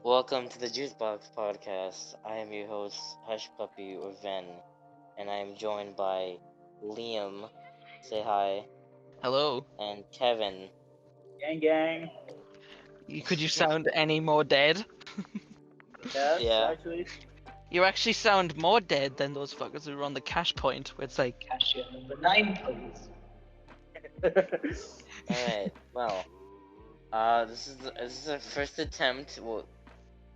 Welcome to the Juicebox Podcast. I am your host, Hush Puppy or Ven, and I am joined by Liam, say hi, Hello. and Kevin. Gang, gang. Could you sound any more dead? Yes, Yeah. actually. You actually sound more dead than those fuckers who were on the cash point, where it's like, cash in number 9, please. Alright, well, this is our first attempt. Well,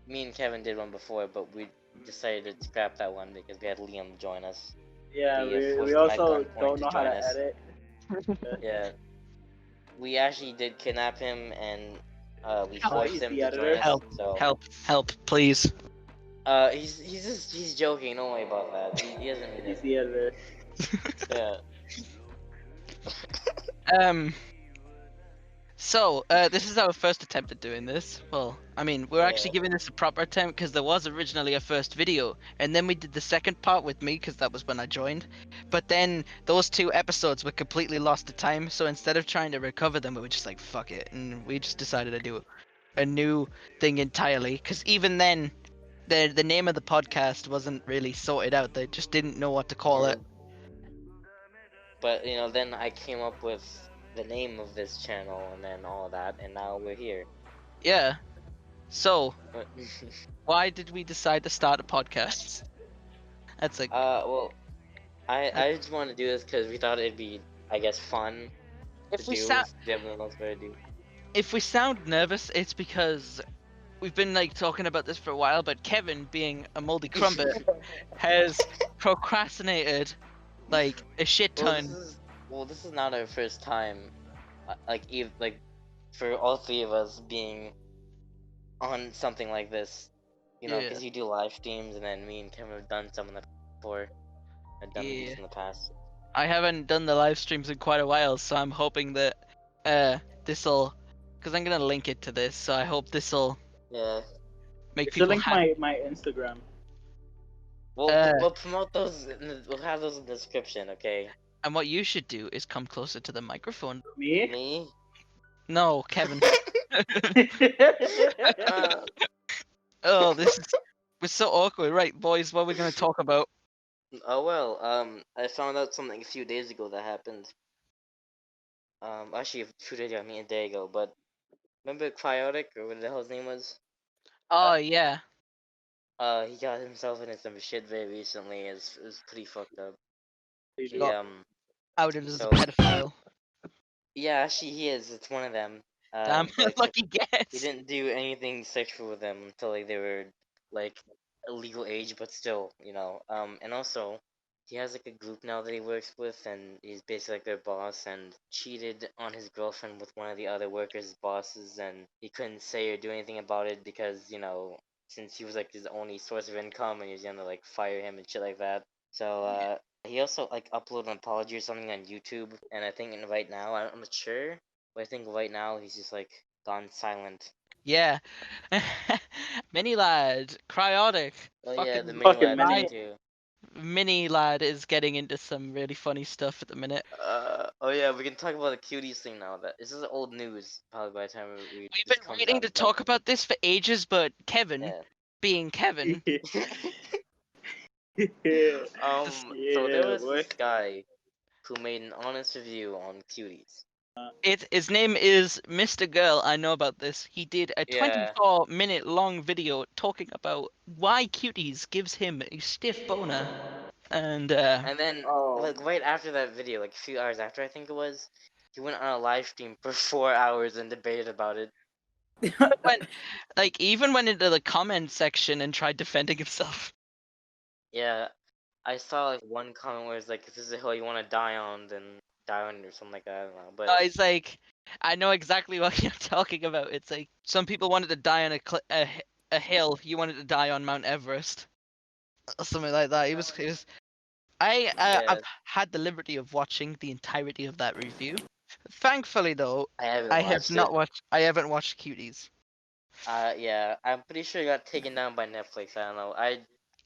me and Kevin did one before, but we decided to scrap that one because we had Liam join us. Yeah, Be we forced at also gunpoint don't to know how join to us. edit. Yeah. We actually did kidnap him and we Help. forced He's him the to join editor. us. Help. So Help, please. he's joking. Don't worry about that. He doesn't mean He's it. the editor. Yeah. So, this is our first attempt at doing this. Well, I mean, we're actually Yeah. giving this a proper attempt because there was originally a first video, and then we did the second part with me because that was when I joined. But then those 2 episodes were completely lost to time, so instead of trying to recover them, we were just like, fuck it, and we just decided to do a new thing entirely. Because even then, the name of the podcast wasn't really sorted out. They just didn't know what to call it. But then I came up with the name of this channel and then all that, and now we're here. Yeah. So, But, why did we decide to start a podcast? That's like, well, I just want to do this because we thought it'd be, I guess, fun to if we do. sound We have nothing else better to do. if we sound nervous, it's because we've been like talking about this for a while. But Kevin, being a moldy crumpet, has procrastinated like a shit Well, ton. this is not our first time, like for all three of us being on something like this, Yeah. because you do live streams, and then me and Kevin have done some of that before. I've done these Yeah. in the past. I haven't done the live streams in quite a while, so I'm hoping that this'll, because I'm gonna link it to this, so I hope this'll Yeah. make You should people link happy. my Instagram. We'll promote those. We'll have those in the description, okay? And what you should do is come closer to the microphone. Me? Me? No, Kevin. Uh, Oh, this is we're so awkward. Right, boys, what are we gonna talk about? oh well. I found out something a few days ago that happened. Actually, a few days ago, I mean a day ago. But remember Cryotic, or what the hell his name was? Oh yeah. He got himself into some shit very recently. It's pretty fucked up. He Got outed as a so pedophile. yeah, actually he is. It's one of them. Damn, But lucky he guess. didn't do anything sexual with them until like they were like a legal age, but still, and also he has like a group now that he works with, and he's basically like their boss, and cheated on his girlfriend with one of the other workers' bosses, and he couldn't say or do anything about it because since he was like his only source of income, and he was gonna like fire him and shit like that. So he also like uploaded an apology or something on YouTube, and I think right now I'm not sure, but I think right now he's just like gone silent. Yeah. Mini lad, cryotic. Oh yeah, Fucking the mini Fucking lad mini. thing too. Mini lad is getting into some really funny stuff at the minute. Oh yeah, we can talk about the cuties thing now. That this is old news probably by the time We've this been comes waiting out. to But talk about this for ages, but Kevin, yeah. being Kevin, So there Yeah, was boy. this guy who made an honest review on cuties. his name is Mr. Girl. I know about this. He did a Yeah. 24-minute long video talking about why cuties gives him a stiff boner. And And then Oh. like right after that video, like a few hours after I think it was, he went on a live stream for 4 hours and debated about it. even went into the comment section and tried defending himself. Yeah. I saw like one comment where it's like, if this is the hill you want to die on, then die on it or something like that. I don't know. But It's like, I know exactly what you're talking about. It's like some people wanted to die on a hill. You wanted to die on Mount Everest, or something like that. He was. I've had the liberty of watching the entirety of that review. Thankfully, though, I haven't I have watched not it. watched. I haven't watched Cuties. Yeah, I'm pretty sure it got taken down by Netflix. I don't know.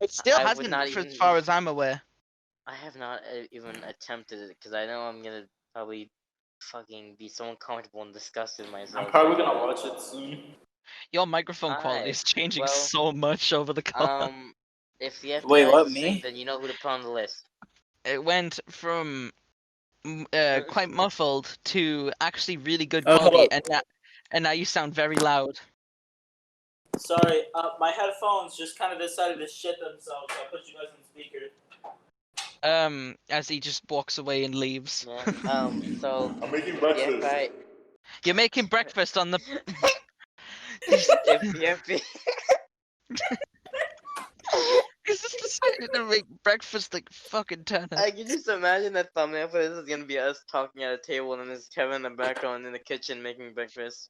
It still I would hasn't, not for as even. far as I'm aware. I have not even attempted it because I know I'm gonna probably fucking be so uncomfortable and disgusted I'm myself. probably gonna watch it soon. Your microphone quality Hi. is changing Well, so much over the call. if the Wait, FBI what, is listening, me? then you know who to put on the list. It went from quite muffled to actually really good Oh, quality, hello. and now you sound very loud. Sorry, my headphones just kind of decided to shit themselves, so I put you guys on speaker. As he just walks away and leaves. Yeah. So I'm making if the breakfast. FBI, You're making breakfast on the. if the FBI, Is this decided to make breakfast like fucking turnip? I can just imagine that thumbnail for this is gonna be us talking at a table, and then there's Kevin in the background in the kitchen making breakfast.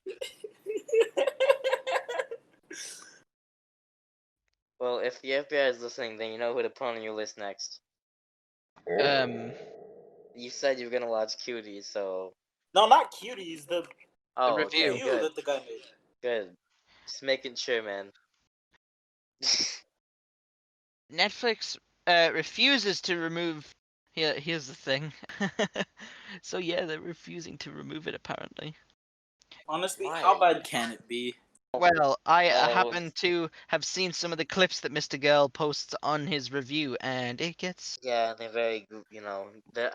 Well, if the FBI is listening, then you know who to put on your list next. You said you were gonna watch Cuties, so No, not Cuties, the review. okay, good, that the guy made. good. Just making sure, man. Netflix refuses to remove. Here's the thing. So yeah, they're refusing to remove it apparently. Honestly, Why? how bad can it be? Well, I Oh. happen to have seen some of the clips that Mr. Girl posts on his review, and it gets. Yeah, they're very,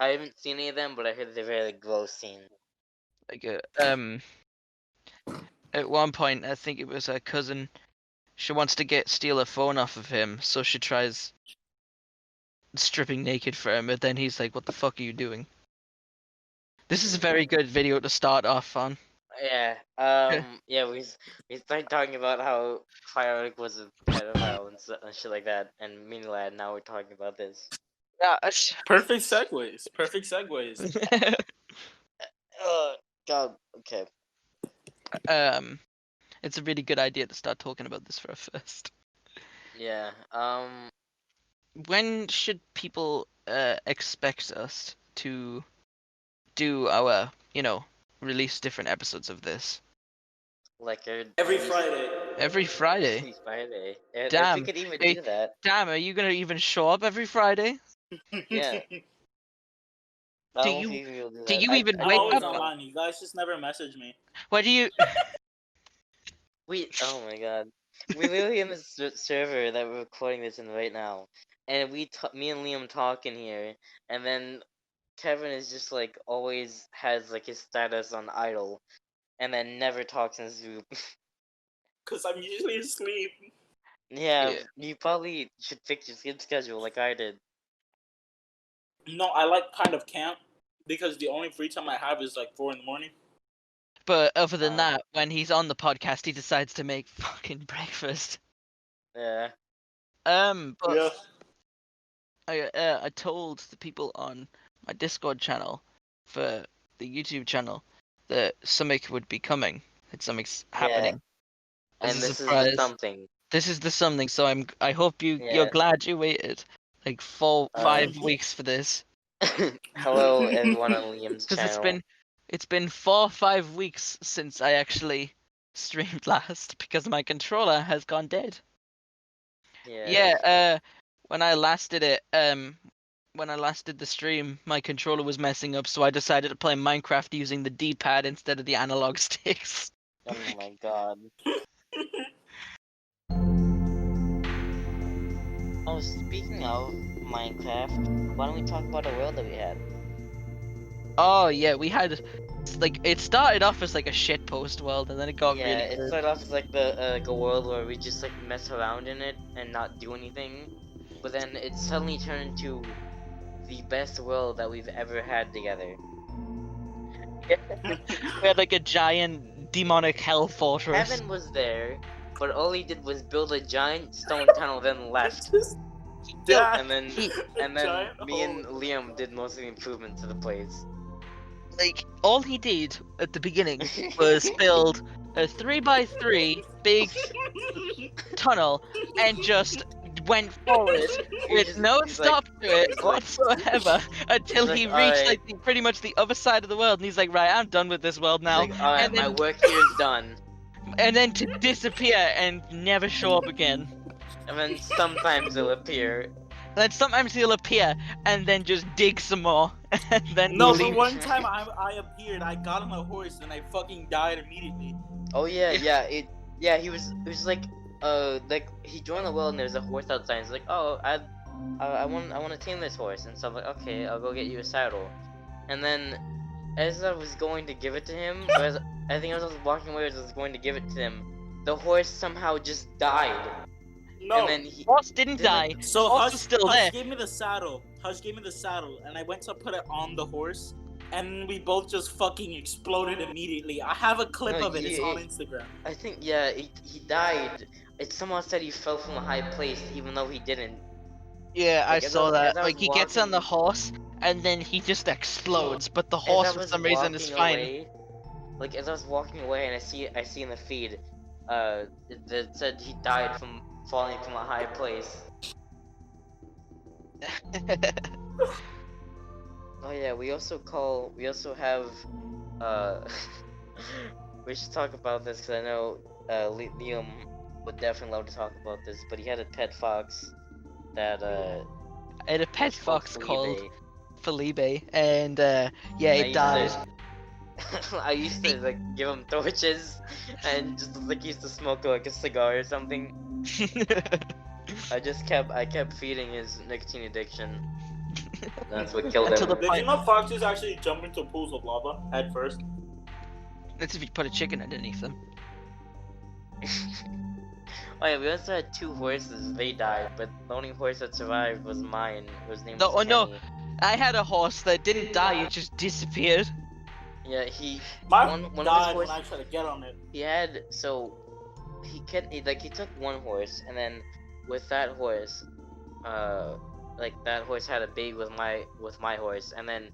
I haven't seen any of them, but I heard they're very gross scene. Like at one point I think it was her cousin, she wants to steal her phone off of him, so she tries stripping naked for him, but then he's like, what the fuck are you doing? This is a very good video to start off on. Yeah, yeah, we started talking about how Firework was a pedophile and shit like that, and meanwhile now we're talking about this. Yeah. Perfect segues. Perfect segues. God, okay. It's a really good idea to start talking about this for a first. Yeah, When should people expect us to do our, release different episodes of this? like Every Friday. Every Friday? Every Friday. If we Damn. could even Hey, do that. Damn, are you gonna even show up every Friday? Yeah. I Do don't know if you- you will do do that. you even I'm wake always up? online. You guys just never message me. What do you? Oh my god. We literally in this server that we're recording this in right now, and me and Liam talking here, and then Kevin is just like always has like his status on idle, and then never talks in his group. Because I'm usually asleep. Yeah, Yeah. you probably should fix your sleep schedule like I did. No, I like kind of camp because the only free time I have is like 4 in the morning. But other than Um, that, when he's on the podcast, he decides to make fucking breakfast. Yeah. But Yeah. I told the people on my Discord channel for the YouTube channel that something would be coming. That something's happening. And As a this is surprise. the something. This is the something. So I hope you're Yeah. glad you waited like 5 weeks for this. Hello, everyone on Liam's Because channel. it's been 4 or 5 weeks since I actually streamed last because my controller has gone dead. Yeah, when I last did it, when I last did the stream, my controller was messing up, so I decided to play Minecraft using the D-pad instead of the analog sticks. Oh my god. Oh, speaking of Minecraft, why don't we talk about a world that we had? Oh yeah, we had it started off as like a shitpost world, and then it got Yeah, really it good. started off as like like a world where we just like mess around in it and not do anything, but then it suddenly turned into the best world that we've ever had together. We had like a giant demonic hell fortress. Kevin was there, but all he did was build a giant stone tunnel, then left. Yeah. And then Giant me and hole. Liam did most of the improvements to the place. Like all he did at the beginning was build a 3x3 big tunnel and just went forward with no he's stop to it he's like- whatsoever until he's he like, reached "Alright." like pretty much the other side of the world, and he's like, right, I'm done with this world now. He's like, alright, and my then work here is done. and then to disappear and never show up again. And then sometimes he'll appear. Then sometimes he'll appear and then just dig some more and then No, leave. but one time I appeared, I got on a horse, and I fucking died immediately. Oh yeah, Yeah, he was like he joined the well and there's a horse outside. He's like, oh, I want to tame this horse, and so I'm like, okay, I'll go get you a saddle. And then as I was going to give it to him, or as I think as I was walking away as I was going to give it to him, the horse somehow just died. No. And then he Horse didn't Didn't die. it- So Horse Hush, was still Hush there. gave me the saddle. Hush gave me the saddle, and I went to put it on the horse, and we both just fucking exploded immediately. I have a clip No, of it. It's on Instagram. I think yeah, he died. It someone said he fell from a high place, even though he didn't. Yeah, I Like, as saw I that. was Like he gets on the walking- horse and then he just explodes, but the As horse I for was some reason is walking fine. away, like as I was walking away, and I see in the feed, it said he died from falling from a high place. Oh yeah, we also have, we should talk about this because I know Liam would definitely love to talk about this, but he had a pet fox that I had a pet was called fox called Felipe. Felipe, and yeah, I it used died. I used to like give him torches and just like he used to smoke like a cigar or something. I kept feeding his nicotine addiction. That's what killed Until him. the Did you know foxes actually jump into pools of lava head first? That's if you put a chicken underneath them. Oh yeah, we also had 2 horses. They died, but the only horse that survived was mine. His name No, was oh, no. Kenny. I had a horse that didn't die; it just disappeared. Yeah, he Mine one of died his when I horses. tried to get on it. He had so he took one horse, and then with that horse, that horse had a baby with my horse, and then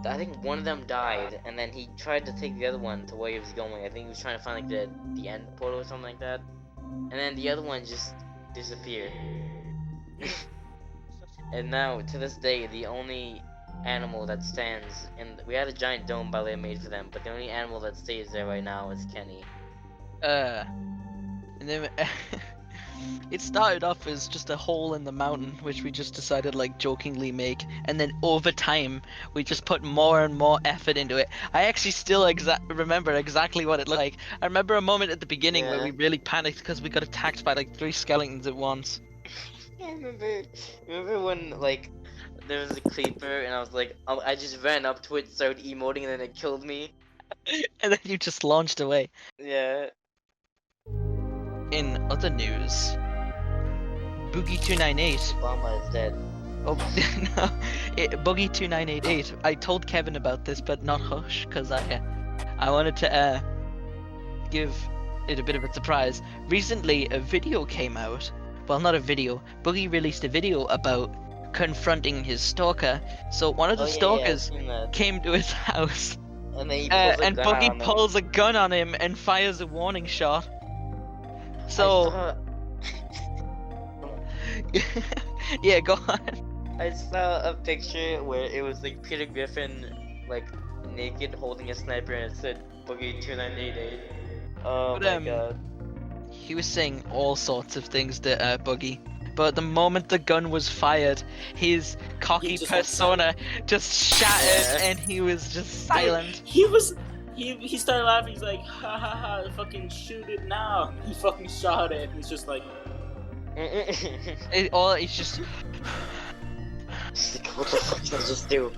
I think one of them died, and then he tried to take the other one to where he was going. I think he was trying to find like the end portal or something like that, and then the other one just disappeared. And now to this day, the only animal that stands we had a giant dome by the way made for them, but the only animal that stays there right now is Kenny. And then it started off as just a hole in the mountain, which we just decided like jokingly make, and then over time we just put more and more effort into it. I actually still remember exactly what it looked like. I remember a moment at the beginning where Yeah. we really panicked because we got attacked by like 3 skeletons at once. I remember when like there was a creeper and I was like I just ran up to it, started emoting, and then it killed me. And then you just launched away. Yeah. In other news, Boogie298. Obama is dead. Oh, no. Boogie2988. I told Kevin about this, but not Hush, because I wanted to give it a bit of a surprise. Recently, a video came out. Well, not a video. Boogie released a video about confronting his stalker. So one of the Oh, yeah, stalkers I've seen that. came to his house, And then he pulls a and gun Boogie on him. pulls a gun on him and fires a warning shot. I So saw, yeah, go on. I saw a picture where it was like Peter Griffin like naked holding a sniper and it said Boogie 2988. Oh But, my god. He was saying all sorts of things to Boogie, but the moment the gun was fired, his cocky He just went persona just shattered, Yeah. and he was just silent. He started laughing. He's like, ha ha ha, fucking shoot it now. He fucking shot it. And he's just like, He's just What the fuck did I just do?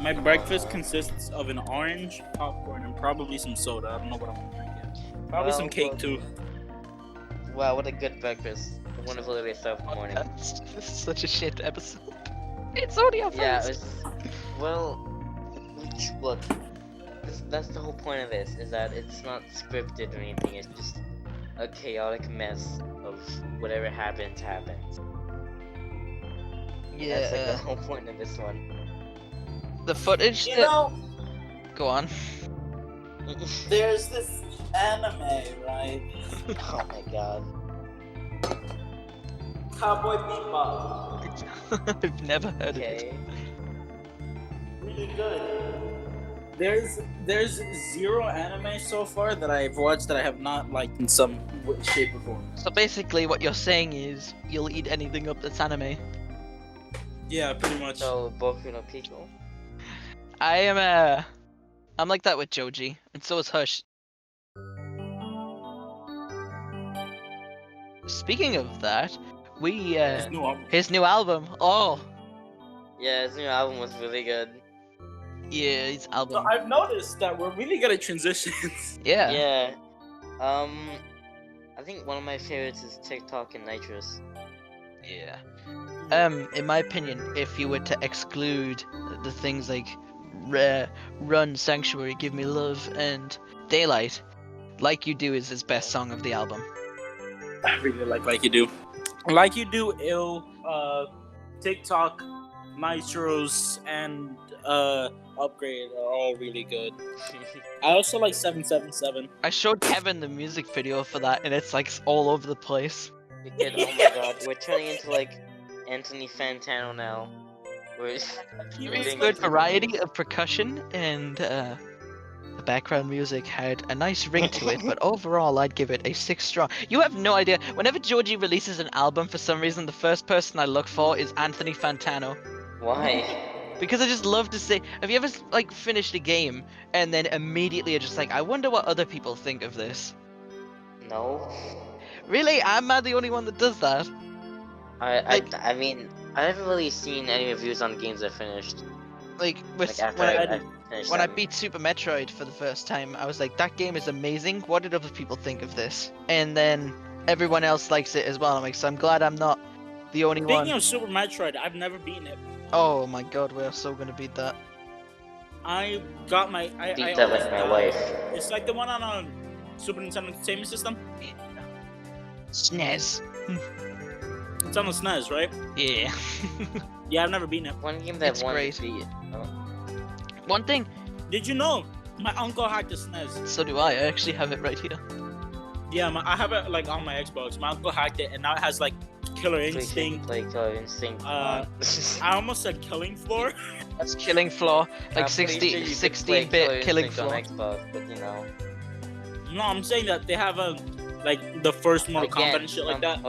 my breakfast consists of an orange, popcorn, and probably some soda. I don't know what I'm gonna drink yet. Probably some cake too. Wow, what a good breakfast. Wonderful to yourself in the morning. This is such a shit episode. It's only our Yeah, first. look, that's the whole point of this, is that it's not scripted or anything, it's just a chaotic mess of whatever happens. That's like the Yeah, whole point of this one. the footage. You know, Go on. there's this anime, right? Oh my god. Cowboy Bebop. I've never heard of it. Okay. Really good. There's 0 anime so far that I've watched that I have not liked in some shape or form. So basically, what you're saying is you'll eat anything up that's anime. Yeah, pretty much. So, Boku no Pico? I'm like that with Joji, and so is Hush. speaking of that, we His new album. his new album. Oh, Yeah, his new album was really good. yeah, his So album. I've noticed that we're really good at transitions. Yeah. Yeah. I think one of my favorites is TikTok and Nitrous. Yeah. In my opinion, if you were to exclude the things like Run, Sanctuary, Give Me Love, and Daylight, Like You Do is his best song of the album. I really like you do. Like You Do, Ill, TikTok, Nitros, and Upgrade are all really good. I also like 777. I showed Kevin the music video for that, and it's like all over the place. Because, oh my god, we're turning into like Anthony Fantano now. We're Really doing, good like, variety of percussion, and the background music had a nice ring to it, but overall I'd give it a 6 strong. You have no idea. Whenever Georgie releases an album, for some reason, the first person I look for is Anthony Fantano. Why? Because I just love to say, have you ever like finished a game and then immediately are just like, I wonder what other people think of this? No. Really? Am I the only one that does that? I mean, I haven't really seen any reviews on games I finished. Like with Like after when I I, finished when I them. beat Super Metroid for the first time, I was like, that game is amazing. What did other people think of this? And then everyone else likes it as well. I'm like, so I'm glad I'm not the only Speaking one. of Super Metroid, I've never beaten it. Oh my god, we're so gonna beat that. I got my. I Beat that like my died. wife. It's like the one on a Super Nintendo Entertainment System. SNES. It's on the SNES, right? Yeah. Yeah, I've never beaten it. One game that It's won great. beat. Oh. One thing, Did you know my uncle hacked the SNES? so do I actually have it right here. Yeah, I have it like on my Xbox. My uncle hacked it, and now it has like Killer Instinct. Play Killer Instinct. I almost said Killing Floor. That's Killing Floor, like I'm pretty sure you could play 16-bit Killing Instinct Floor. on Xbox, but you know. No, I'm saying that they have a like the first Mortal Kombat Again, and shit like that.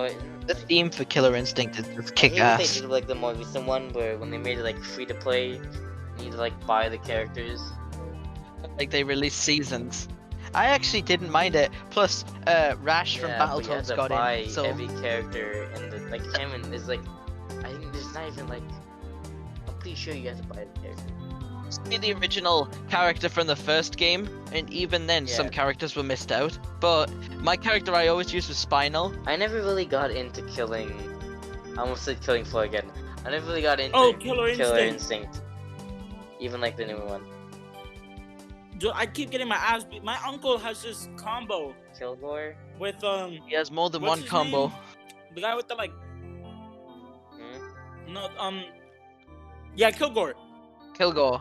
The theme for Killer Instinct is just I kick hate what they ass. did like the more recent one where when they made it like free to play, you need to like buy the characters. Like they released seasons. I actually didn't mind it. Plus, Rash from Yeah, but you had Battletoads to got buy in, so every character and the like Kevin is like I think there's not even like I'm pretty sure you have to buy the character. be the original character from the first game, and even then, some Yeah. characters were missed out. But my character I always used was Spinal. I never really got into killing I almost said Killing Floor again. I never really got into Oh, Killer Instinct. Instinct. Even like the newer one. Dude, I keep getting my ass beat. My uncle has this combo Kilgore? with He has more than What's one his combo. name? The guy with the like Hmm? no yeah, Kilgore. Kilgore.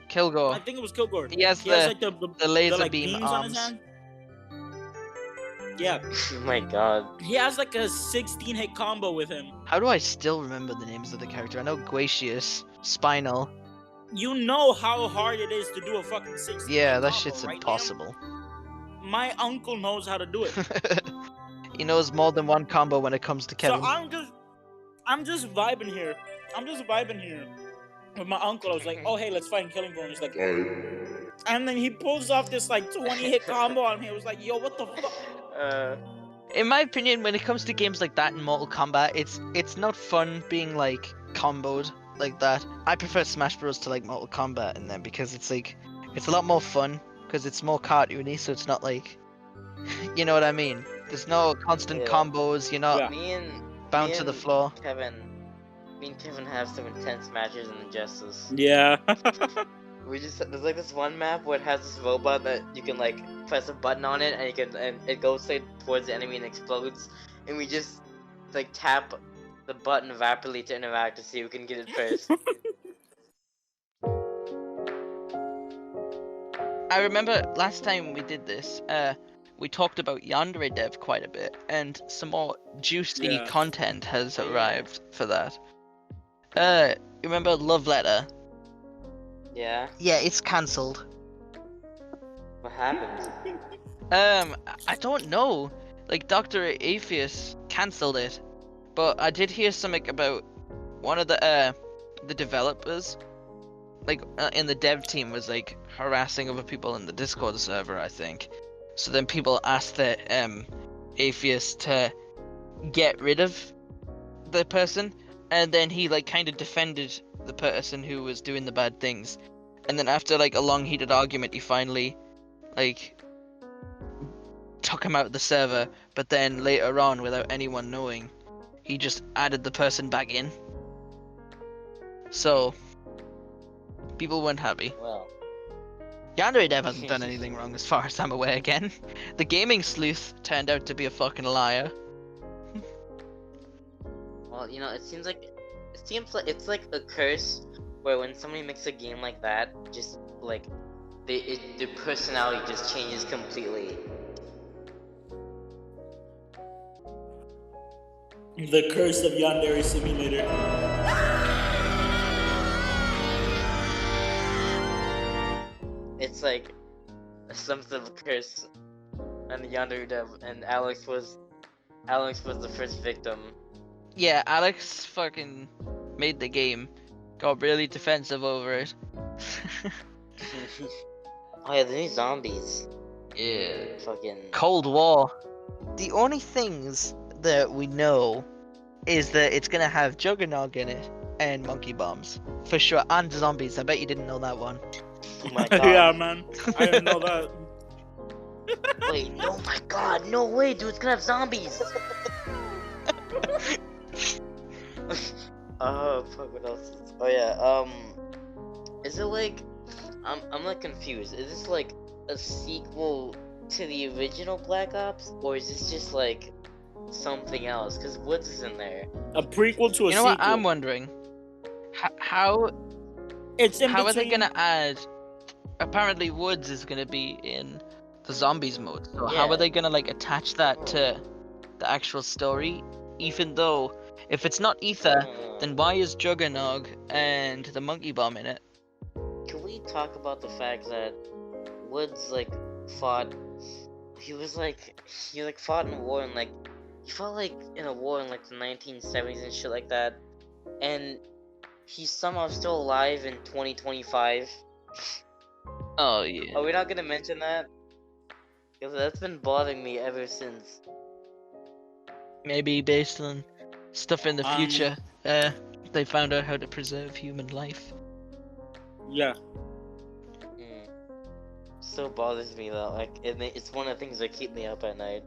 Kilgore. I think it was Kilgore. He has He has the like the laser like, beam beams on his arms. hand. Yeah, Oh my god. he has like a 16 hit combo with him. How do I still remember the names of the character? I know Glacius, Spinal. You know how hard it is to do a fucking 16 Yeah, hit that combo, shit's right, Liam? impossible. My uncle knows how to do it. He knows more than one combo when it comes to Kevin. So I'm just vibing here. I'm just vibing here with my uncle. I was like, oh hey, let's fight in Killing Floor. And he's like, and then he pulls off this like 20 hit combo on me. I was like, yo, what the fuck? In my opinion, when it comes to games like that in Mortal Kombat, it's not fun being like comboed like that. I prefer Smash Bros to like Mortal Kombat in them because it's like it's a lot more fun because it's more cartoony, so it's not like you know what I mean. There's no constant Yeah. combos. You're not Yeah. Me and bound me to the and floor. Me and Kevin have some intense matches in Injustice. Yeah. We just there's like this one map where it has this robot that you can like press a button on it and it goes straight towards the enemy and explodes, and we just like tap the button rapidly to interact to see who can get it first. I remember last time we did this, we talked about Yandere Dev quite a bit, and some more juicy Yeah. content has arrived for that. You remember Love Letter? Yeah, Yeah, it's cancelled. what happened? I don't know. Like Dr. Atheist cancelled it, but I did hear something about one of the developers, like in the dev team, was like harassing other people in the Discord server, I think. So then people asked the Atheist to get rid of the person, and then he like kind of defended the person who was doing the bad things, and then after like a long heated argument, he finally like took him out of the server. But then later on, without anyone knowing, he just added the person back in. So people weren't happy. Well, Yandere Dev hasn't done anything wrong as far as I'm aware again. The gaming sleuth turned out to be a fucking liar. well, you know, it seems like it's like a curse where when somebody makes a game like that, just like their personality just changes completely. The curse of Yandere Simulator. It's like some sort of curse, and Yandere Dev and Alex was the first victim. Yeah, Alex fucking made the game, got really defensive over it. Oh yeah, the new zombies. Yeah. Fucking. Cold War. The only things that we know is that it's gonna have Juggernog in it and monkey bombs for sure, and zombies. I bet you didn't know that one. Oh my god. Yeah, man. I didn't know that. Wait, oh my god, no way, dude, it's gonna have zombies. Oh fuck, what else? Oh yeah, is it like, I'm like confused. Is this like a sequel to the original Black Ops, or is this just like something else? Cause Woods is in there. A prequel to a You know sequel. what I'm wondering? How It's in how are they between- gonna add? Apparently, Woods is gonna be in the zombies mode. So how Yeah. are they gonna like attach that to the actual story? Even though if it's not Ether, then why is Juggernog and the monkey bomb in it? Can we talk about the fact that Woods like fought? He fought in a war and like he fought like in a war in like the 1970s and shit like that, and he's somehow still alive in 2025. Oh yeah. Are we not gonna mention that? Because that's been bothering me ever since. Maybe based on stuff in the Um, future, they found out how to preserve human life. Yeah. Still bothers me though. Like it's one of the things that keep me up at night.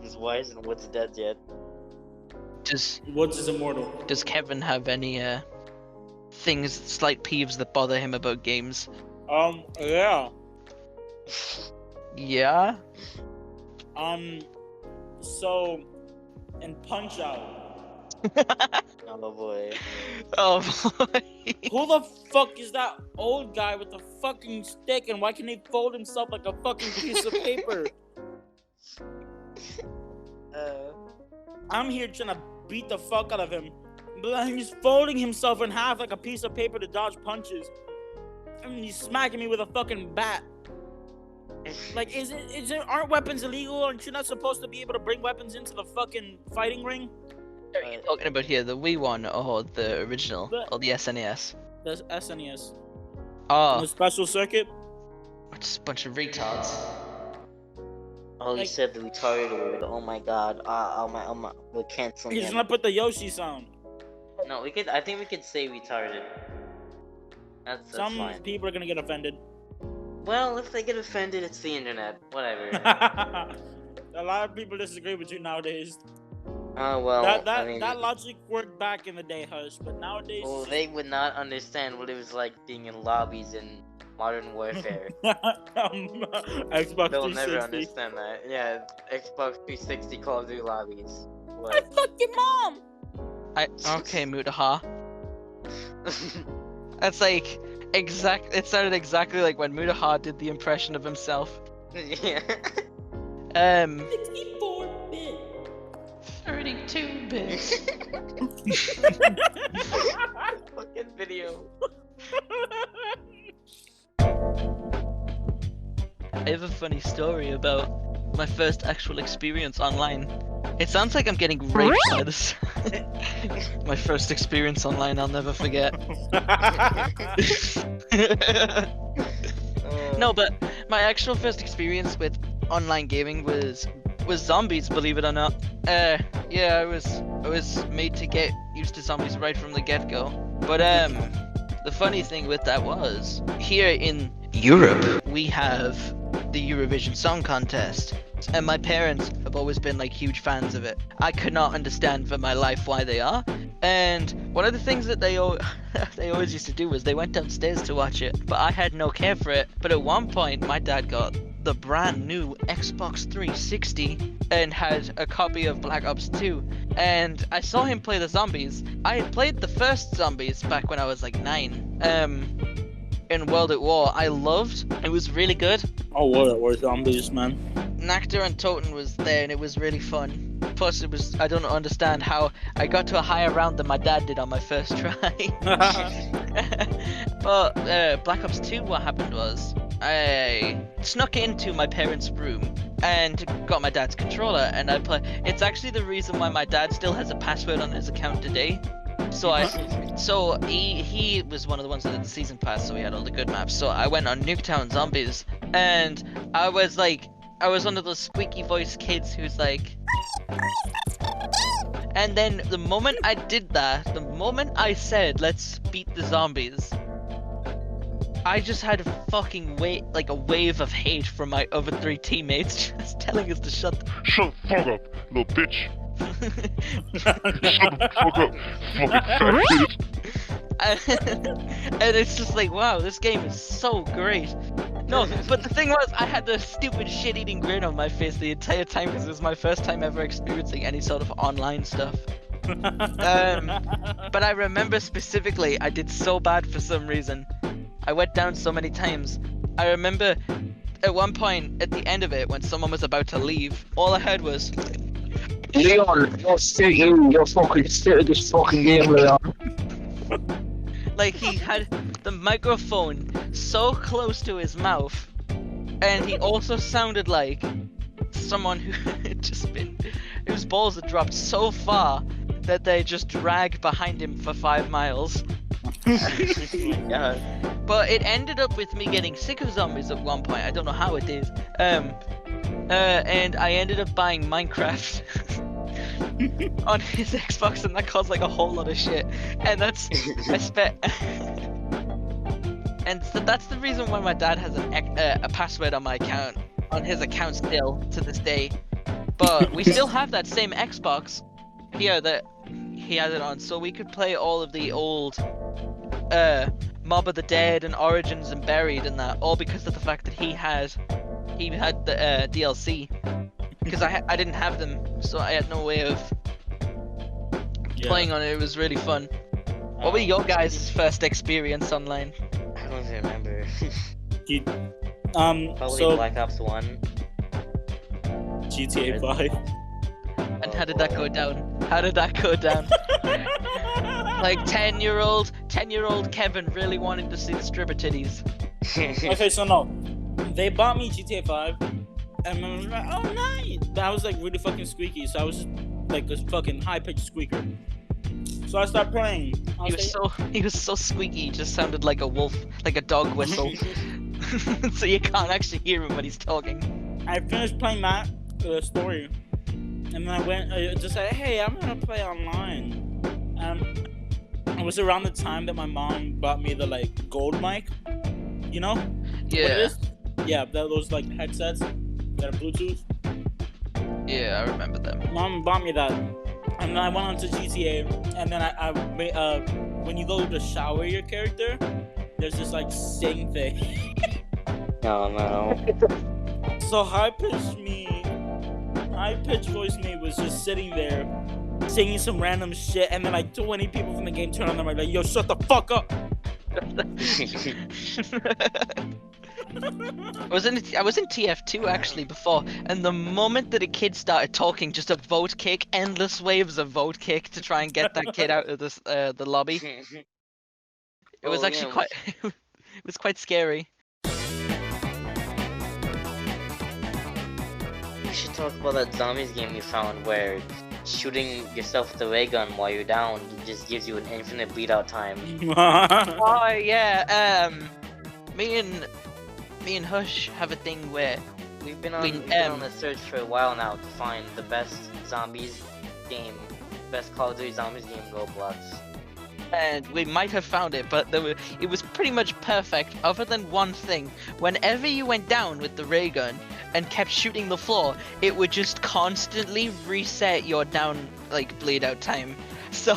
Is why isn't Woods dead yet? Woods is immortal. Does Kevin have any things, slight peeves that bother him about games? Yeah. Yeah. So, in Punch Out, Oh boy. Oh boy. who the fuck is that old guy with the fucking stick, and why can he fold himself like a fucking piece of paper? I'm here trying to beat the fuck out of him, but he's folding himself in half like a piece of paper to dodge punches, and he's smacking me with a fucking bat. Like, aren't weapons illegal? Aren't you not supposed to be able to bring weapons into the fucking fighting ring? What are you talking about here? The Wii one or the original? The- Or the SNES? The SNES. Oh, The special circuit. it's a bunch of retards. Oh, you Like- said the retarded word. Oh my god. We're canceling He's him. gonna put the Yoshi sound. No, we could. I think we could say retarded. That's Some fine. people are gonna get offended. Well, if they get offended, it's the internet. Whatever. A lot of people disagree with you nowadays. Oh well. that I mean, logic worked back in the day, Hush, but nowadays. well, they would not understand what it was like being in lobbies in Modern Warfare. Xbox They'll 360. never understand that. Yeah, Xbox 360 Call of Duty lobbies. I What? fucked your mom. Okay, Mutaha. That's like it sounded exactly like when Mutaha did the impression of himself. Yeah. 64-bit. 32 bits. Fucking video. I have a funny story about my first actual experience online. It sounds like I'm getting raped by this. My first experience online, I'll never forget. No, but my actual first experience with online gaming was was zombies, believe it or not. Yeah, I was made to get used to zombies right from the get-go. But the funny thing with that was, here in Europe, we have the Eurovision Song Contest. And my parents have always been like huge fans of it. I could not understand for my life why they are. And one of the things that they always used to do was they went downstairs to watch it, but I had no care for it. But at one point, my dad got the brand new Xbox 360 and had a copy of Black Ops 2. And I saw him play the zombies. I had played the first zombies back when I was like 9. In World at War, I loved. It was really good. Oh, World at War zombies, man. Nactor and Toten was there and it was really fun. Plus I don't understand how I got to a higher round than my dad did on my first try. But Black Ops 2, what happened was, I snuck into my parents' room and got my dad's controller and I play. It's actually the reason why my dad still has a password on his account today. So he was one of the ones that did the season pass, so he had all the good maps. So I went on Nuketown Zombies and I was one of those squeaky voice kids who's like, and then the moment I did that, the moment I said, let's beat the zombies, I just had a fucking wave of hate from my other 3 teammates just telling us to shut the fuck up, little bitch. Shut the fuck up, fucking fat bitch. And it's just like, wow, this game is so great. No, but the thing was, I had the stupid shit-eating grin on my face the entire time because it was my first time ever experiencing any sort of online stuff. But I remember specifically, I did so bad for some reason. I went down so many times. I remember at one point, at the end of it, when someone was about to leave, all I heard was, Leon, you're fucking sick of this fucking game, Leon. Like, he had the microphone so close to his mouth, and he also sounded like someone who had just been, whose balls had dropped so far that they just dragged behind him for 5 miles. Yeah. But it ended up with me getting sick of zombies at one point. I don't know how it did. And I ended up buying Minecraft on his Xbox, and that caused like a whole lot of shit. And and so that's the reason why my dad has a password on my account, on his account still to this day. But we still have that same Xbox here that he has it on, so we could play all of the old Mob of the Dead and Origins and Buried and that, all because of the fact that he had the DLC. Because I didn't have them, so I had no way of playing on it. It was really fun. What were your guys' first experience online? I don't even remember. Probably So Black Ops 1. GTA 5. And how did that go down? How did that go down? Like 10-year-old Kevin really wanting to see the stripper titties. Okay, so no, they bought me GTA 5, and I was like, oh nice. But I was like really fucking squeaky, so I was just like a fucking high-pitched squeaker. So I started playing. He was so squeaky, he just sounded like a wolf, like a dog whistle. So you can't actually hear him when he's talking. I finished playing that story, and then I went just said, hey, I'm gonna play online. It was around the time that my mom bought me the like gold mic, you know? Yeah. What it is? Yeah, those like headsets that are Bluetooth. Yeah, I remember them. Mom bought me that, and then I went on to GTA, and then I when you go to shower your character, there's this like sing thing. Oh no. So high-pitched voice me was just sitting there singing some random shit, and then like 20 people from the game turn on them like, yo, shut the fuck up. I was in TF2 actually before, and the moment that a kid started talking, just a vote kick, endless waves of vote kick to try and get that kid out of the lobby. It was actually quite it was quite scary. We should talk about that zombies game you found where shooting yourself with a ray gun while you're down just gives you an infinite bleed out time. Oh yeah, me and Hush have a thing where We've been on a search for a while now to find the best zombies game, best Call of Duty Zombies game in Roblox. And we might have found it, but it was pretty much perfect, other than one thing. Whenever you went down with the ray gun and kept shooting the floor, it would just constantly reset your down, like, bleed out time. So,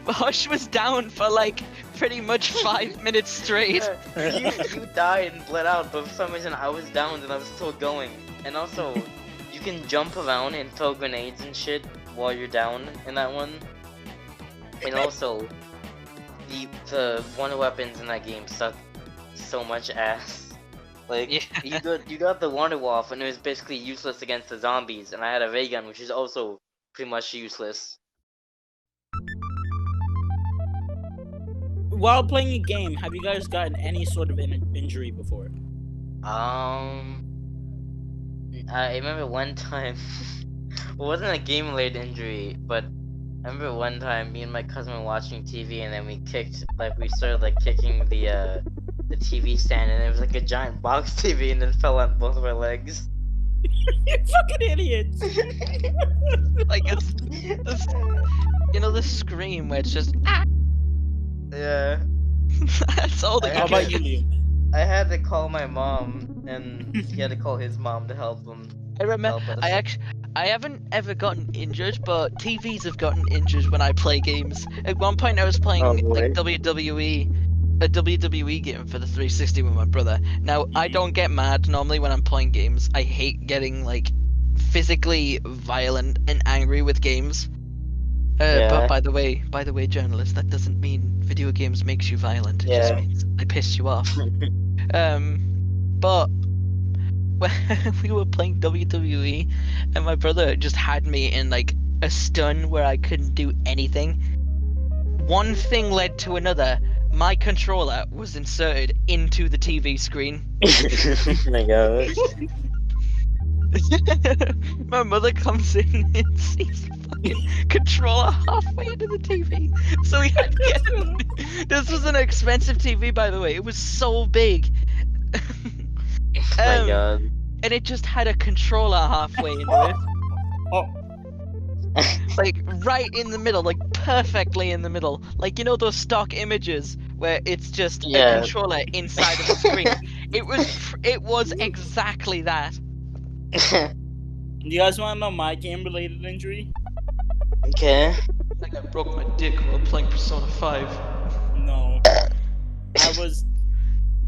Hush was down for, like, pretty much 5 minutes straight. You died and bled out, but for some reason I was down and I was still going. And also, you can jump around and throw grenades and shit while you're down in that one. And also, the one weapons in that game suck so much ass. Like, Yeah. you got the Wonder Waff and it was basically useless against the zombies, and I had a ray gun which is also pretty much useless. While playing a game, have you guys gotten any sort of injury before? I remember one time, it wasn't a game-related injury, but I remember one time me and my cousin were watching TV and then we started kicking the TV stand, and it was like a giant box TV and then fell on both of our legs. You fucking idiots! Like, it's you know the scream where it's just ah! Yeah. That's all that How you about get. you, Liam? I had to call my mom, and he had to call his mom to help him. I remember, Help us. I haven't ever gotten injured, but TVs have gotten injured when I play games. At one point I was playing like a WWE game for the 360 with my brother. Now, I don't get mad normally when I'm playing games. I hate getting like physically violent and angry with games. But by the way, journalist, that doesn't mean video games makes you violent. It just Yeah. means I pissed you off. But when we were playing WWE, and my brother just had me in like a stun where I couldn't do anything. One thing led to another. My controller was inserted into the TV screen. Oh my god. My mother comes in and sees the fucking controller halfway into the TV. So we had to get it. This was an expensive TV, by the way. It was so big. Oh my god. And it just had a controller halfway into it. Oh, Like, right in the middle, like, perfectly in the middle. Like, you know those stock images where it's just Yeah. a controller inside of the screen? It was exactly that. do you guys want to know my game-related injury? Okay. Like, I broke my dick while playing Persona 5. No. I was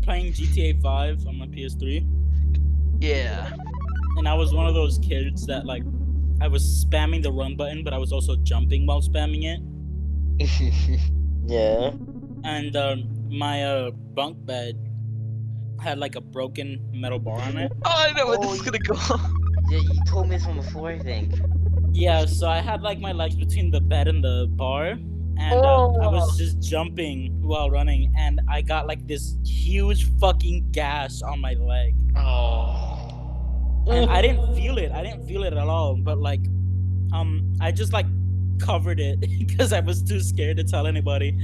playing GTA 5 on my PS3, Yeah. and I was one of those kids that, like, I was spamming the run button, but I was also jumping while spamming it. Yeah. And my bunk bed had like a broken metal bar on it. Oh, I know where this is gonna go. Yeah, you told me this one before, I think. Yeah, so I had like my legs between the bed and the bar, and I was just jumping while running, and I got like this huge fucking gash on my leg. And I didn't feel it. I didn't feel it at all. But like, I just like covered it because I was too scared to tell anybody.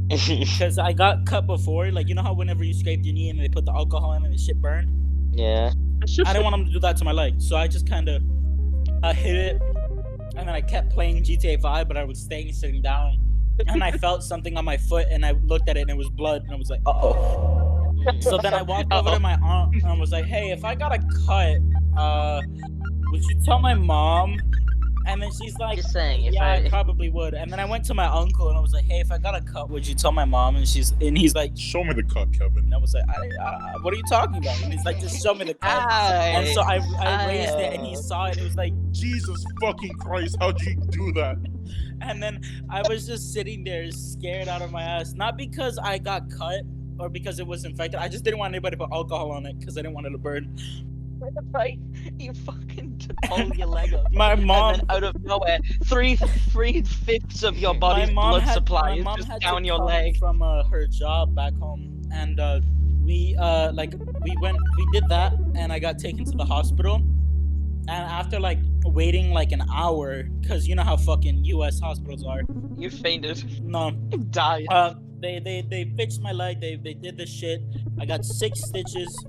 Because I got cut before. Like, you know how whenever you scrape your knee and they put the alcohol in and the shit burned? Yeah. I didn't want them to do that to my leg. So I just kind of hit it. And then I kept playing GTA 5, but I was sitting down. And I felt something on my foot, and I looked at it, and it was blood. And I was like, uh-oh. So then I walked over to my aunt and I was like, hey, if I got a cut, would you tell my mom? And then she's like, Just saying, if yeah, I I probably would. And then I went to my uncle and I was like, hey, if I got a cut, would you tell my mom? And he's like, Show me the cut, Kevin. and I was like, what are you talking about? And he's like, just show me the cut. And so I raised it and he saw it. It was like, Jesus fucking Christ, how'd you do that? and then I was just sitting there scared out of my ass. Not because I got cut or because it was infected. I just didn't want anybody to put alcohol on it because I didn't want it to burn. Right? You fucking pull your leg up. My mom, And then out of nowhere, three-fifths of your body's blood supply is just down your come leg. from her job back home, and we did that, and I got taken to the hospital, and after like waiting like an hour, cause you know how fucking U.S. hospitals are. You fainted. No, You died. they fixed my leg. They did the shit. I got 6 stitches.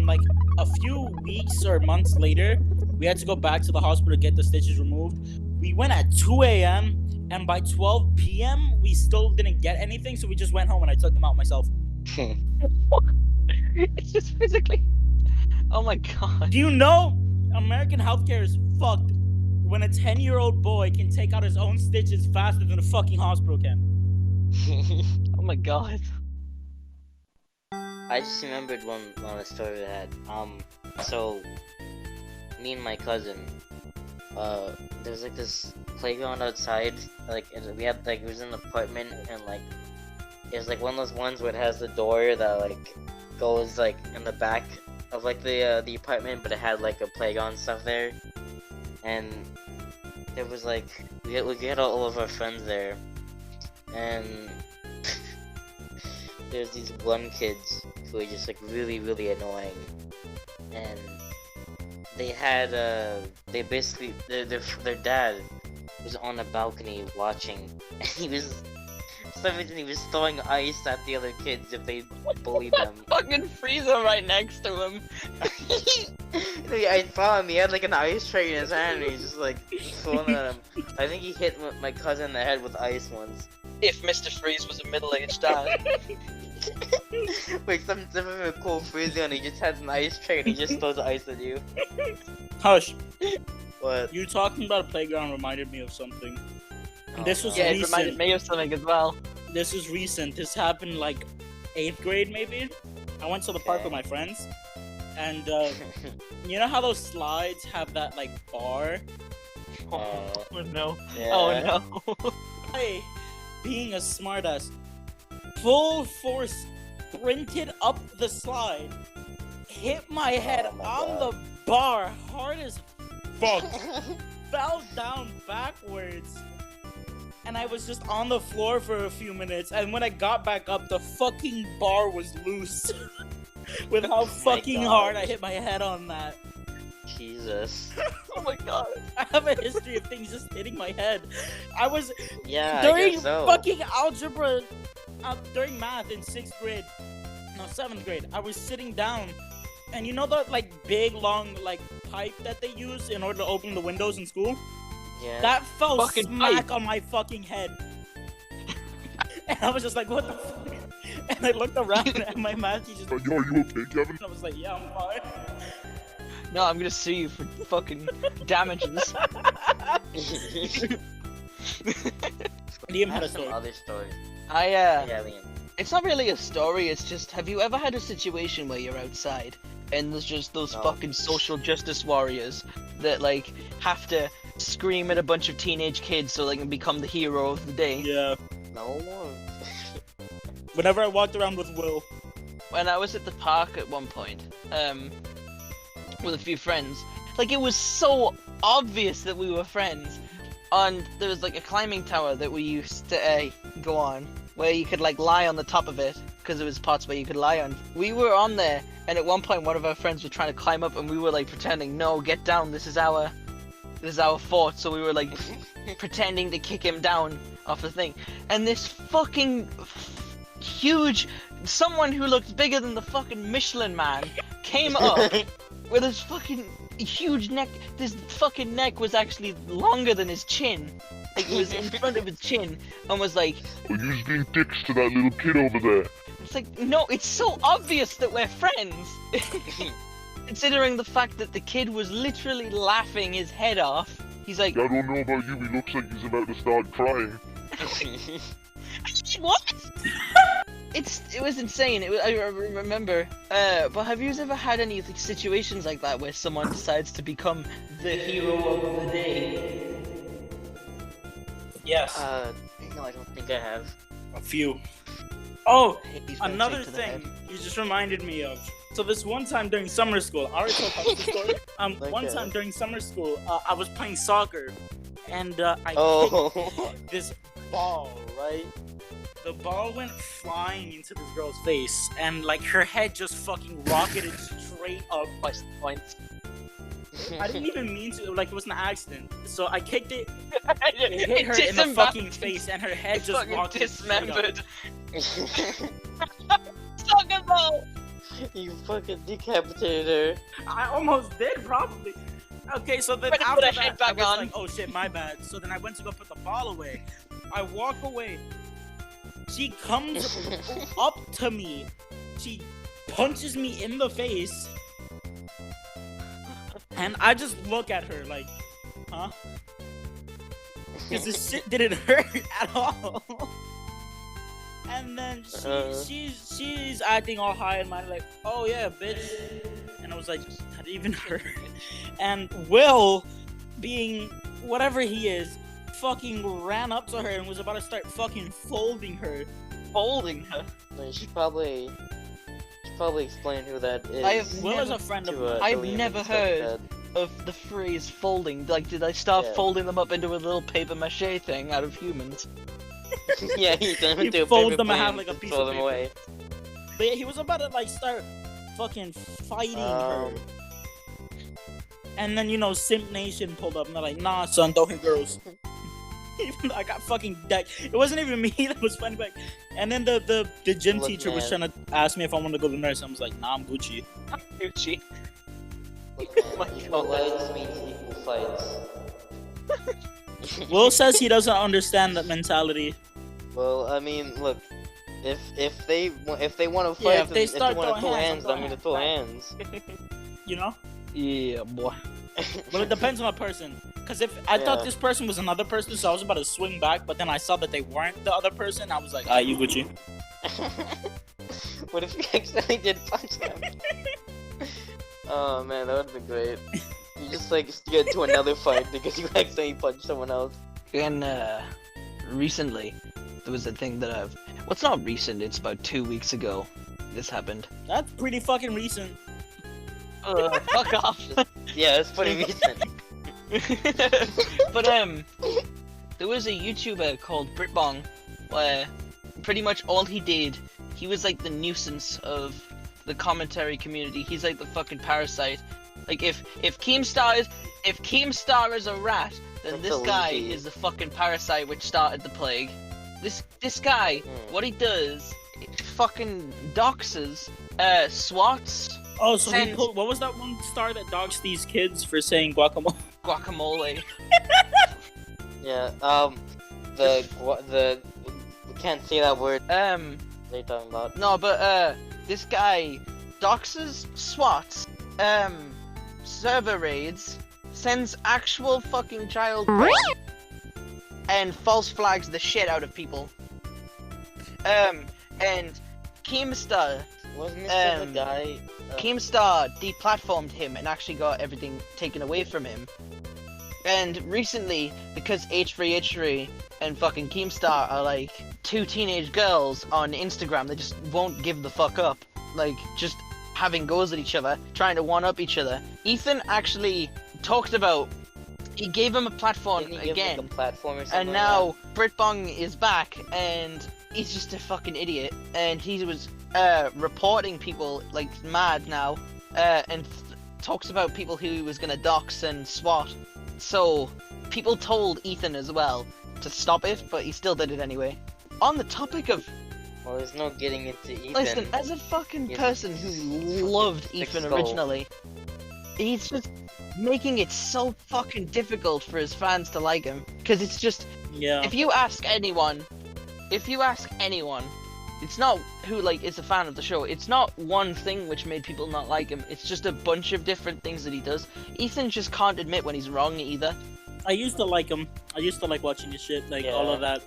Like a few weeks or months later, we had to go back to the hospital to get the stitches removed. We went at 2 a.m. and by 12 p.m. we still didn't get anything, so we just went home and I took them out myself. It's just physically. Oh my god. Do you know American healthcare is fucked when a 10-year-old boy can take out his own stitches faster than a fucking hospital can? Oh my god. I just remembered one story I had. So me and my cousin, there was like this playground outside, like we had like, it was an apartment, and like it was like one of those ones where it has the door that like goes like in the back of like the apartment, but it had like a playground stuff there, and there was like we had all of our friends there, and there's these one kids who were just like really annoying, and they had they basically their dad was on the balcony watching, and he was, for some reason he was throwing ice at the other kids if they bullied them. Fucking freezer right next to him. I saw him, he had like an ice tray in his hand and he's just like throwing it at him. I think he hit my cousin in the head with ice once. If Mr. Freeze was a middle-aged dad. Like some of a cool freezer and he just has an ice tray and he just throws ice at you. Hush. What? You talking about a playground reminded me of something. This was Yeah, it recent. reminded me of something as well. This is recent. This happened like 8th grade maybe. I went to the park Okay. with my friends, and you know how those slides have that like bar? Oh no. Yeah. Oh no. I, being a smartass, full force sprinted up the slide, hit my head Oh my on God. the bar hard as fuck, fell down backwards, and I was just on the floor for a few minutes, and when I got back up, the fucking bar was loose. With how fucking hard I hit my head on that. Jesus. Oh my god. I have a history of things just hitting my head. I was Yeah, I during guess so. fucking algebra, during math in 6th grade, no 7th grade. I was sitting down, and you know the like big long like pipe that they use in order to open the windows in school? Yeah. That fell Fucking smack pipe. on my fucking head. And I was just like, what the fuck? And I looked around and my math teacher just, Yo, are you okay, Kevin? I was like, yeah, I'm fine. No, I'm gonna sue you for fucking damages. Liam I had a have some story. other stories. Yeah, Liam. it's not really a story, it's just, have you ever had a situation where you're outside and there's just those No. fucking social justice warriors that like have to scream at a bunch of teenage kids so they can become the hero of the day? Yeah. No. Whenever I walked around with Will. When I was at the park at one point, with a few friends, like it was so obvious that we were friends. And there was like a climbing tower that we used to go on, where you could like lie on the top of it, because there was parts where you could lie on. We were on there, and at one point one of our friends was trying to climb up, and we were like pretending, no, get down, this is our fort. So we were like pretending to kick him down off the thing. And this fucking huge, someone who looked bigger than the fucking Michelin Man came up with his fucking huge neck. This fucking neck was actually longer than his chin. Like it was in front of his chin, and was like, Are you just being dicks to that little kid over there? it's like, no, it's so obvious that we're friends. Considering the fact that the kid was literally laughing his head off. He's like, I don't know about you, he looks like he's about to start crying. what? It was insane. I remember. But have you ever had any like, situations like that where someone decides to become the hero of the day? Yes. No, I don't think I have. A few. Oh, He's gonna another take to the thing head. you just reminded me of. So this one time during summer school, I already told Papa the story. One Okay. time during summer school, I was playing soccer, and I Oh. kicked this ball, right? The ball went flying into this girl's face, and like her head just fucking rocketed straight up. Points. I didn't even mean to, like it was an accident. So I kicked it, it It hit her in the disemboweled. fucking face, and her head It's just fucking rocketed straight up. dismembered. Soccer ball. You fucking decapitated her. I almost did, probably. Okay, so then Better after put her head that, back I was on. like, oh shit, my bad. So then I went to go put the ball away. I walk away. She comes up to me. She punches me in the face. And I just look at her like, huh? Because this shit didn't hurt at all. And then she's acting all high and mighty like, oh yeah, bitch. And I was like, that even hurt. And Will, being whatever he is, fucking ran up to her and was about to start fucking folding her. Holding her. Like, she probably explained who that is. I have Will is a friend of mine. I've William never and stuff like heard of the phrase folding. Like, did I start Yeah. folding them up into a little paper mache thing out of humans? that. Yeah, he turned He into a fold paper them in half plane like a and piece throw of them paper. away. But yeah, he was about to like start fucking fighting her. And then, you know, Simp Nation pulled up and they're like, nah, son, don't hit girls. Even though I got fucking decked. It wasn't even me that was fighting back. And then the gym Look, teacher was man. trying to ask me if I wanted to go to the nurse. I was like, nah, I'm Gucci. Gucci. Look, my man, God. equal lights means equal fights. Will says he doesn't understand that mentality. Well, I mean, look, if they want to fight, Yeah, if they if start want to throw throwing hands, hands, I'm gonna throw hands. You know? Yeah, boy. But it depends on the person. Because if I thought Yeah. this person was another person, so I was about to swing back, but then I saw that they weren't the other person, I was like, ah, you Gucci. What if you accidentally did punch them? Oh man, that would've been great. You just like get into another fight because you accidentally punched someone else. And recently, there was a thing that I've. Well, it's not recent. It's about 2 weeks ago. This happened. That's pretty fucking recent. Fuck off. Yeah, it's pretty recent. But there was a YouTuber called Britbong, where pretty much all he did, he was like the nuisance of the commentary community. He's like the fucking parasite. Like if Keemstar is a rat, then That's this a guy Leafy. is the fucking parasite which started the plague. This guy, what he does, fucking doxes, swats, Oh, so he Send- pulled, what was that one star that dogs these kids for saying guacamole? guacamole. Yeah. We can't say that word. They talking about. No, but this guy doxes, swats, server raids, sends actual fucking child porn, and false flags the shit out of people. And Keemstar, Wasn't this the Um, guy? Keemstar deplatformed him and actually got everything taken away from him. And recently, because H3 and fucking Keemstar are like two teenage girls on Instagram that just won't give the fuck up, like just having goes at each other, trying to one up each other. Ethan actually talked about, he gave him a platform Didn't he give, again, like, a platform or something and like now Britbong is back, and he's just a fucking idiot, and he was reporting people like mad now, and talks about people who he was gonna dox and swat. So people told Ethan as well to stop it, but he still did it anyway. On the topic of, that? Well, there's no getting into Ethan. listen, as a fucking He's person who loved thick Ethan skull. originally, he's just making it so fucking difficult for his fans to like him, because it's just, Yeah. if you ask anyone, it's not who like is a fan of the show. It's not one thing which made people not like him. It's just a bunch of different things that he does. Ethan just can't admit when he's wrong either. I used to like him. I used to like watching his shit, like all Yeah. of that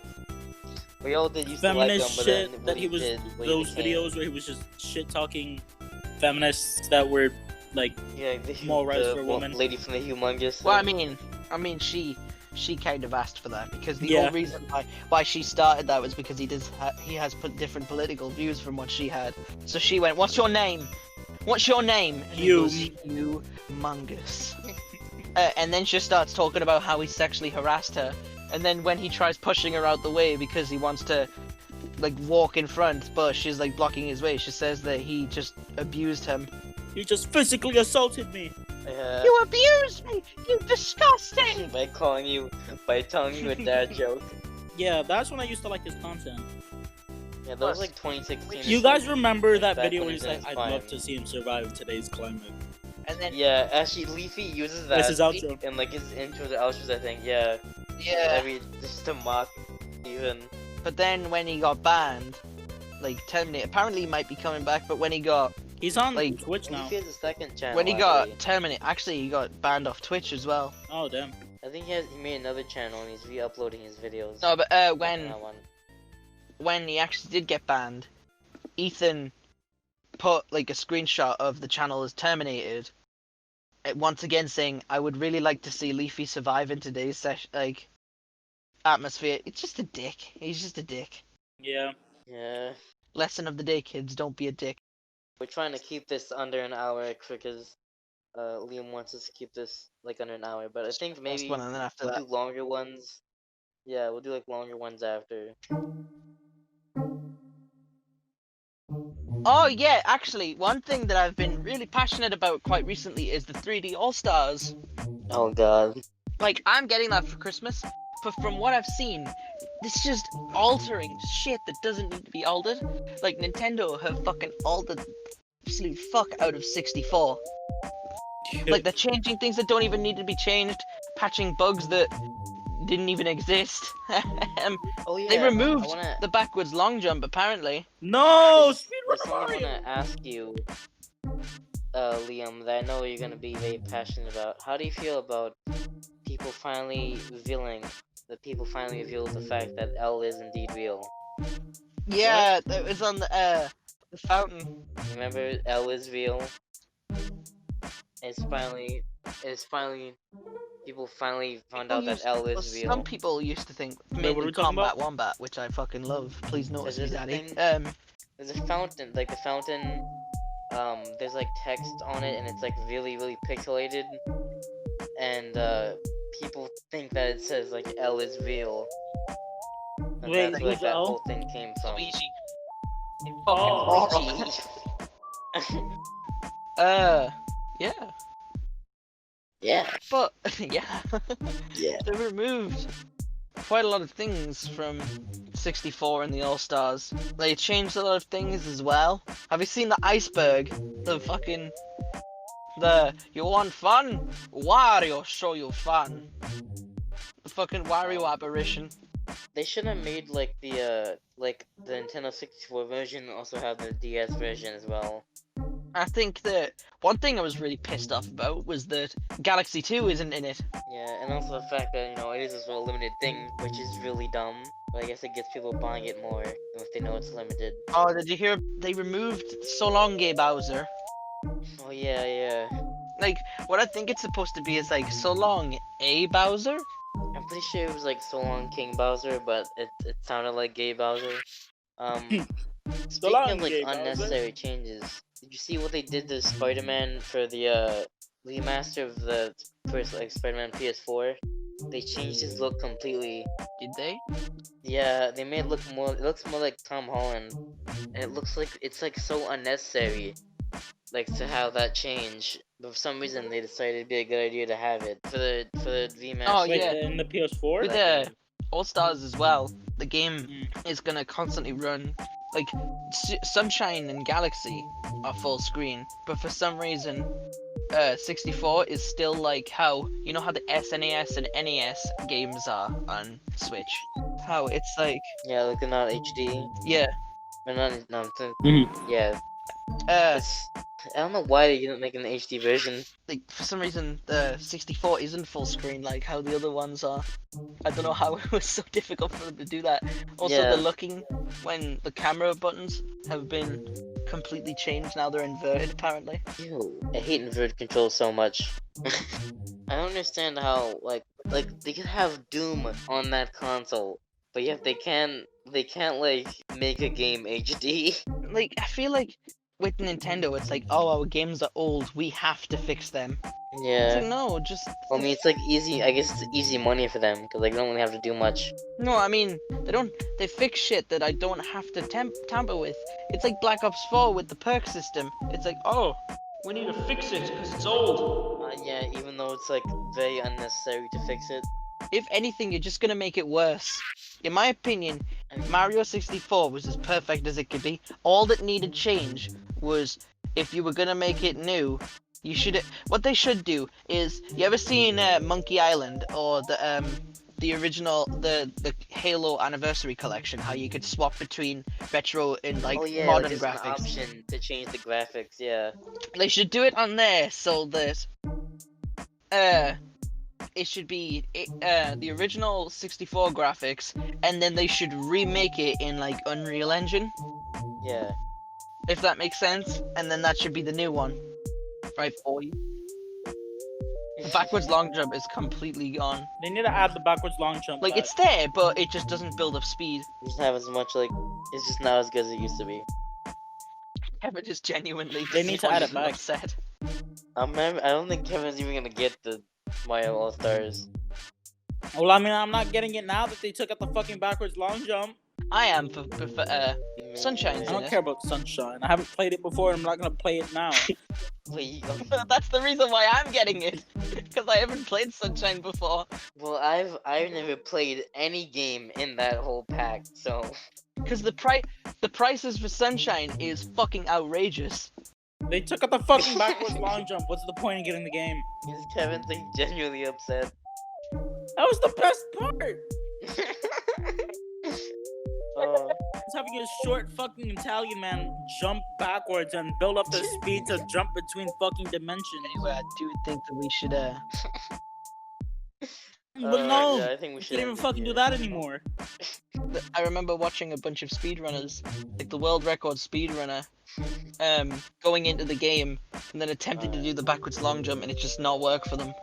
We all did used to like him, feminist but shit then that he was, when those became- videos where he was just shit talking feminists that were like, Yeah, more rights for one women. lady from the humongous. Well, I mean, she kind of asked for that, because the Yeah. whole reason why she started that was because he has put different political views from what she had. So she went, "What's your name? What's your name?" And he goes, humongous. And then she starts talking about how he sexually harassed her. And then when he tries pushing her out the way because he wants to like walk in front, but she's like blocking his way, she says that he just abused him. he just physically assaulted me. You abused me! You disgusting! by telling you a dad joke. Yeah, that's when I used to like his content. Yeah, that was like 2016. You or guys something, remember like, that back video when where he he's was in like, his I'd love prime. to see him survive today's climate. And then Yeah, actually, Leafy uses That's that his outro. in like his intros or outros, I think. Yeah, yeah. just to mock even. But then when he got banned, like terminated. Apparently he might be coming back, but when he got He's on Like, Twitch now. Leafy has a second channel. when he got actually. terminated, actually he got banned off Twitch as well. Oh damn. I think he made another channel and he's re-uploading his videos. No, but on when that one. when he actually did get banned, Ethan put like a screenshot of the channel as terminated. Once again saying, "I would really like to see Leafy survive in today's atmosphere." It's just a dick. He's just a dick. Yeah. Yeah, Lesson of the day, kids: don't be a dick. we're trying to keep this under an hour because Liam wants us to keep this like under an hour. But I think First maybe one, and then after we'll that. do longer ones. Yeah, we'll do like longer ones after. Oh yeah, actually, one thing that I've been really passionate about quite recently is the 3D All Stars. Oh god. Like, I'm getting that for Christmas, but from what I've seen, it's just altering shit that doesn't need to be altered. Like, Nintendo have fucking altered absolute fuck out of 64. Like, they're changing things that don't even need to be changed, patching bugs that didn't even exist. Oh yeah. They removed I wanna, the backwards long jump, apparently. No, there's speedrun something I Mario. wanna ask you, Liam, that I know you're gonna be very passionate about. How do you feel about people finally revealed the fact that L is indeed real? Yeah, that was on the fountain. Remember, L is real. It's finally, people finally found out that L is real. Some people used to think what are mainly we talking Combat about? Wombat, which I fucking love. Please notice me, There's a daddy. thing- There's a fountain, like the fountain. There's like text on it, and it's like really, really pixelated. And people think that it says like L is real. And Wait, that's where who's like, that L? whole thing came from. Luigi. Oh. Luigi. Yeah. Yeah. But yeah, Yeah. they removed quite a lot of things from 64 and the All Stars. They changed a lot of things as well. Have you seen the iceberg? You want fun? Wario show you fun. The fucking Wario apparition. They should have made like the Nintendo 64 version also have the DS version as well. I think that one thing I was really pissed off about was that Galaxy 2 isn't in it. Yeah, and also the fact that it is also a limited thing, which is really dumb. But I guess it gets people buying it more if they know it's limited. Oh, did you hear? They removed So Long Gay Bowser. Oh yeah. Like, what I think it's supposed to be is like So Long A Bowser. I'm pretty sure it was like So Long King Bowser, but it sounded like Gay Bowser. Speaking long, of like Gay Bowser. unnecessary changes, did you see what they did to Spider-Man for the remaster of the first like Spider-Man PS4? They changed his look completely. Did they? Yeah, they made it look more. It looks more like Tom Holland, and it looks like it's like so unnecessary, like to have that change. But for some reason, they decided it'd be a good idea to have it for the remaster. Oh, Wait, yeah. in the PS4? With the All Stars as well, the game Mm. is gonna constantly run. Like, Sunshine and Galaxy are full screen, but for some reason, 64 is still like how how the SNES and NES games are on Switch. How it's like, Yeah, like they're not HD. yeah, They're not. No, Mhm. yeah. uh, I don't know why they didn't make an HD version. like for some reason the 64 isn't full screen like how the other ones are. I don't know how it was so difficult for them to do that. Also, Yeah. the looking when the camera buttons have been completely changed. Now they're inverted apparently. Ew, I hate inverted controls so much. I don't understand how like they could have Doom on that console, but yet they can't like make a game HD. Like, I feel like with Nintendo, it's like, oh, our games are old, we have to fix them. It's like, Yeah. no, just Well, I mean, it's like easy. I guess it's easy money for them because like, they don't really have to do much. no. I mean, they fix shit that I don't have to tamper with. It's like Black Ops 4 with the perk system. It's like, oh, we need to fix it because it's old. Yeah, even though it's like very unnecessary to fix it. If anything, you're just gonna make it worse. In my opinion, Mario 64 was as perfect as it could be. All that needed change was if you were gonna make it new, you should. What they should do is, you ever seen Monkey Island or the original the Halo Anniversary Collection? How you could swap between retro and like Oh yeah, like modern there's an graphics. option to change the graphics. Yeah. They should do it on there so that it should be the original 64 graphics, and then they should remake it in like Unreal Engine, Yeah. if that makes sense, and then that should be the new one, right for you. The backwards long jump is completely gone. They need to add the backwards long jump. Like, back. it's there, but it just doesn't build up speed. It doesn't have as much like. It's just not as good as it used to be. Kevin is genuinely They need to add it disappointed and back. upset. I don't think Kevin's even gonna get the Mario All Stars. Well, I mean, I'm not getting it now that they took out the fucking backwards long jump. I am for Sunshine's I in don't it. care about Sunshine. I haven't played it before, and I'm not gonna play it now. Wait, That's the reason why I'm getting it, because I haven't played Sunshine before. well, I've never played any game in that whole pack, so Because the prices for Sunshine is fucking outrageous. They took out the fucking backwards long jump. What's the point of getting the game? is Kevin like genuinely upset? That was the best part. It's having a short fucking Italian man jump backwards and build up the speed to jump between fucking dimensions. Anyway, I do think that we should But no, yeah, I think we you should can't even end it fucking do here. that anymore. I remember watching a bunch of speedrunners, like the world record speedrunner, going into the game and then attempting to do the backwards long jump, and it just not work for them.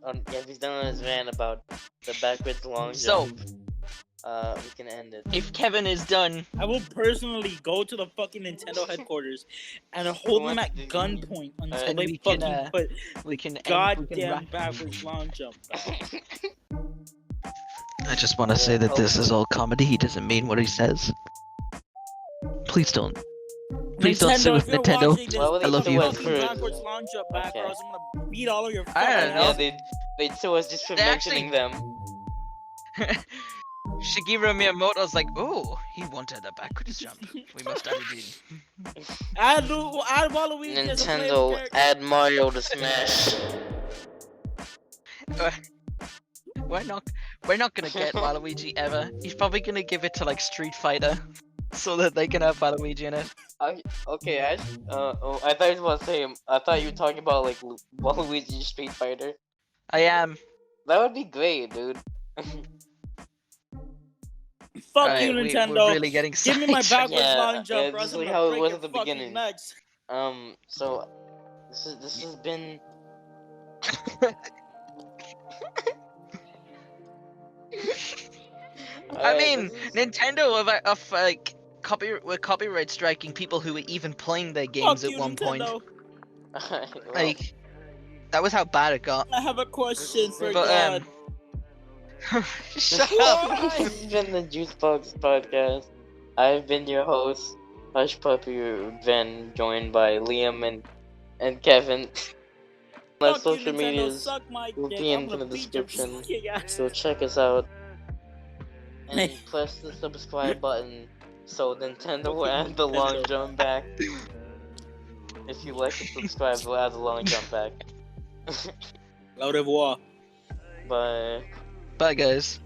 Yeah, he's done on his rant about the backwards long So, jump. We can end it. if Kevin is done, I will personally go to the fucking Nintendo headquarters and hold them at gunpoint until And they we can, fucking put we can goddamn wrap. backwards long jump back. I just want to say that this is all comedy. He doesn't mean what he says. Please don't. Please don't sue if you're Nintendo. watching this, Why would I love they you. sue us fucking for? backwards long jump back, or Okay. else I'm gonna beat all of your I don't fucking know. Yeah, ass. they'd sue us just for They mentioning them. Shigeru Miyamoto's like, oh, he wanted a backwards jump. We must add it in. Add Waluigi as a playable Nintendo, character. add Mario to Smash. We're not gonna get Waluigi ever. He's probably gonna give it to like Street Fighter, so that they can have Waluigi in it. I thought you were about to say. I thought you were talking about like Waluigi Street Fighter. I am. That would be great, dude. Fuck Alright, you, we're Nintendo. really getting Give me my sidetracked. backwards Yeah, long jump, yeah, or else this I'm is gonna how it break was your at the fucking beginning. nuts. So this has been. I mean, this is- Nintendo of like copyright striking people who were even playing their games Fuck at you, one point. Nintendo. Well, Like, that was how bad it got. I have a question for But God. Shut up. this has been the Juicebox Podcast. I've been your host, Hush Puppy Ben, joined by Liam and Kevin. My Fuck you, social Nintendo, medias suck my will dick. be I'm in gonna the beat your description, fucking ass. so check us out. And press the subscribe button so Nintendo will add the long jump back. If you like to subscribe, we'll add the long jump back. Au revoir. Bye. Bye, guys.